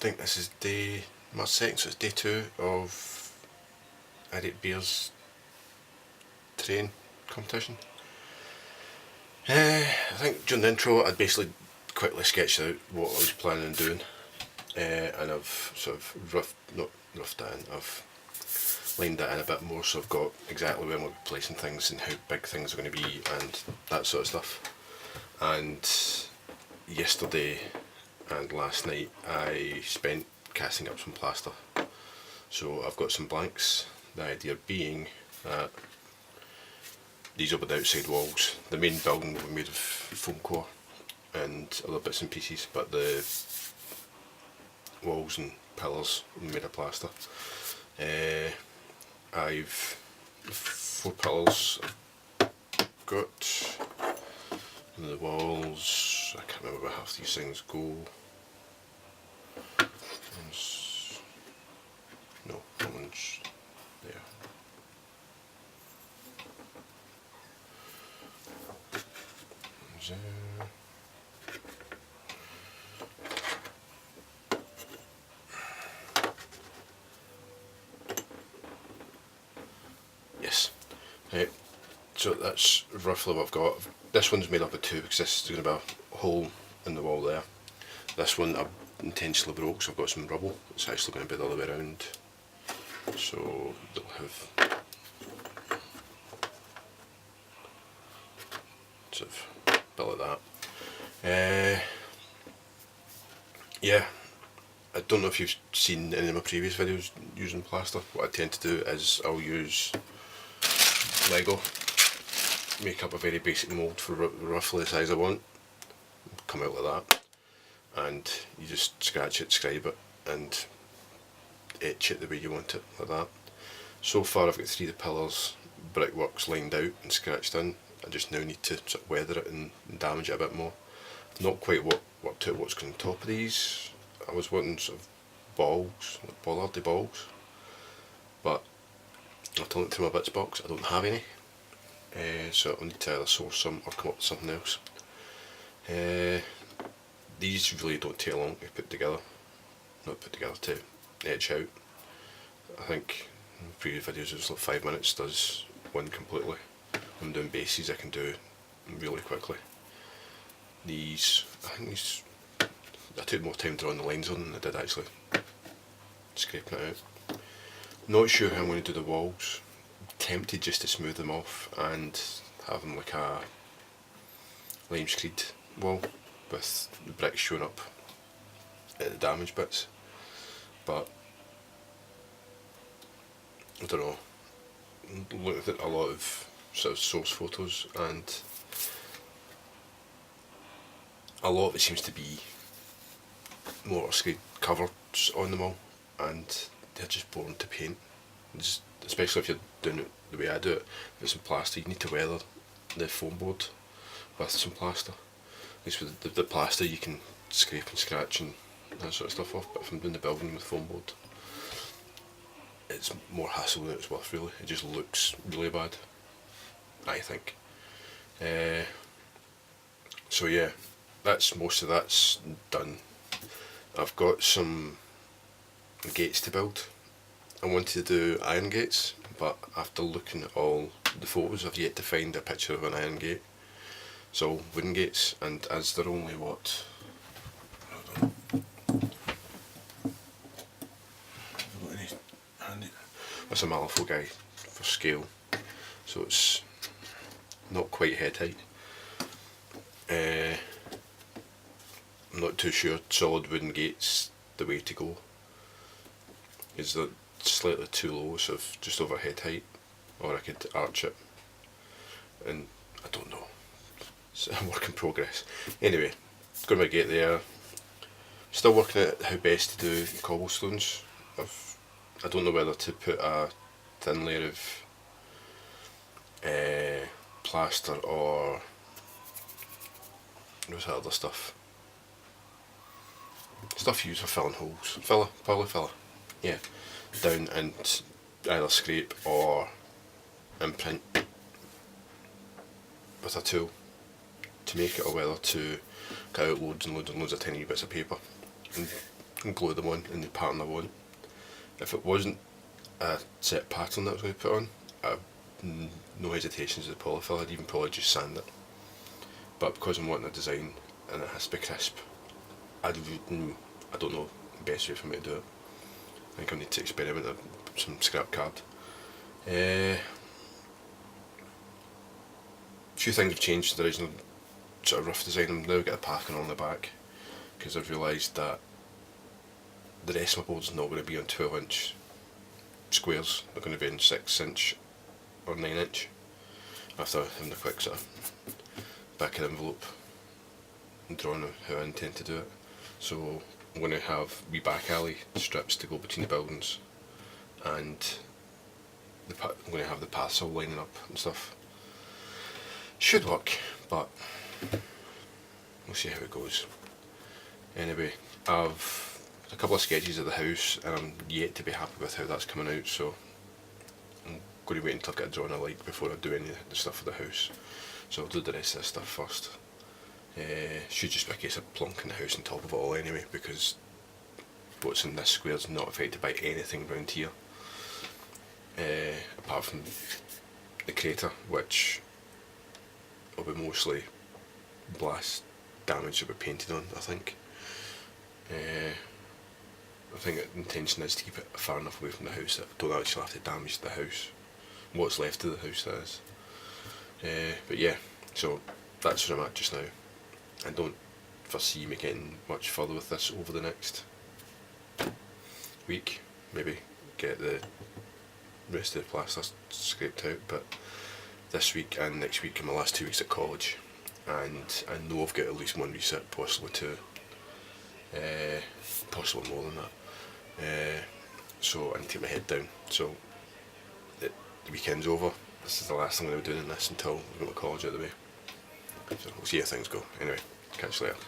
think this is March 2nd, so it's day 2 of IDICBeer's train competition. I think during the intro I'd basically quickly sketched out what I was planning on doing, and I've sort of I've lined that in a bit more, so I've got exactly where I'm going to be placing things and how big things are going to be and that sort of stuff. And yesterday and last night I spent casting up some plaster. So I've got some blanks, the idea being that these will be the outside walls. The main building will be made of foam core and other bits and pieces, but the walls and pillars will be made of plaster. I've 4 pillars I've got. And the walls, I can't remember where half these things go. No, that one's there. There. Yes. Right. So that's roughly what I've got. This one's made up of 2 because this is going to be a hole in the wall there. This one I intentionally broke, so I've got some rubble. It's actually going to be the other way around. So they'll have sort of bit like that. Yeah, I don't know if you've seen any of my previous videos using plaster. What I tend to do is I'll use Lego, make up a very basic mould for roughly the size I want, come out like that, and you just scratch it, scribe it, and etch it the way you want it, like that. So far I've got 3 of the pillars, brickworks lined out and scratched in. I just now need to sort of weather it and damage it a bit more. Not quite worked out what's going on top of these. I was wanting sort of balls, like bollardy balls, but I've done it through my bits box, I don't have any. So I'll need to either source some or come up with something else. These really don't take long to put together, to etch out. I think in previous videos it was like 5 minutes does one completely. When I'm doing bases I can do really quickly. I took more time drawing the lines on than I did actually scraping it out. Not sure how I'm going to do the walls. I'm tempted just to smooth them off and have them like a lime screed wall with the bricks showing up at the damaged bits, but I don't know. Looked at a lot of sort of source photos and a lot of it seems to be mortar screed covers on them all, and they're just boring to paint. Especially if you're doing it the way I do it with some plaster, you need to weather the foam board with some plaster. At least with the plaster you can scrape and scratch and that sort of stuff off, but if I'm doing the building with foam board, it's more hassle than it's worth really. It just looks really bad, I think. So yeah, most of that's done. I've got some gates to build. I wanted to do iron gates, but after looking at all the photos I've yet to find a picture of an iron gate. So wooden gates, and as they're only what, that's a Malifaux guy for scale, so it's not quite head height. I'm not too sure solid wooden gates the way to go. Is that slightly too low, so just over head height, or I could arch it, and I don't know. It's a work in progress. Anyway, got my gate there. Still working out how best to do cobblestones. I don't know whether to put a thin layer of plaster or what's that other stuff? Stuff used for filling holes. Polyfiller. Yeah. Down and either scrape or imprint with a tool to make it, or whether to cut out loads and loads and loads of tiny bits of paper and and glue them on in the pattern I want. If it wasn't a set pattern that I was going to put on, no hesitations with the polyfill, I'd even probably just sand it. But because I'm wanting a design and it has to be crisp, I don't know the best way for me to do it. I think I need to experiment with some scrap card. A few things have changed to the original sort of rough design. I've now got a packing on the back because I've realised that the rest of my board's not going to be on 12-inch squares. They're going to be on 6-inch or 9-inch after having a quick sort of back of the envelope and drawing how I intend to do it. So I'm going to have wee back alley strips to go between the buildings, and I'm going to have the paths all lining up and stuff. Should work, but we'll see how it goes. Anyway, I've a couple of sketches of the house and I'm yet to be happy with how that's coming out, so I'm going to wait until I've got a drawing I like before I do any of the stuff for the house. So I'll do the rest of this stuff first. Should just be a case of plonking the house on top of it all anyway, because what's in this square is not affected by anything around here, apart from the crater, which will be mostly blast damage that we painted on, I think. I think the intention is to keep it far enough away from the house that I don't actually have to damage the house, what's left of the house that is. But yeah, so that's where I'm at just now. I don't foresee me getting much further with this over the next week. Maybe get the rest of the plaster scraped out, but this week and next week are my last 2 weeks at college, and I know I've got at least one reset, possibly two, possibly more than that. So I need to get my head down. So the weekend's over. This is the last thing I'm going to be doing in this until I've got my college out of the way. So we'll see how things go. Anyway, catch you later.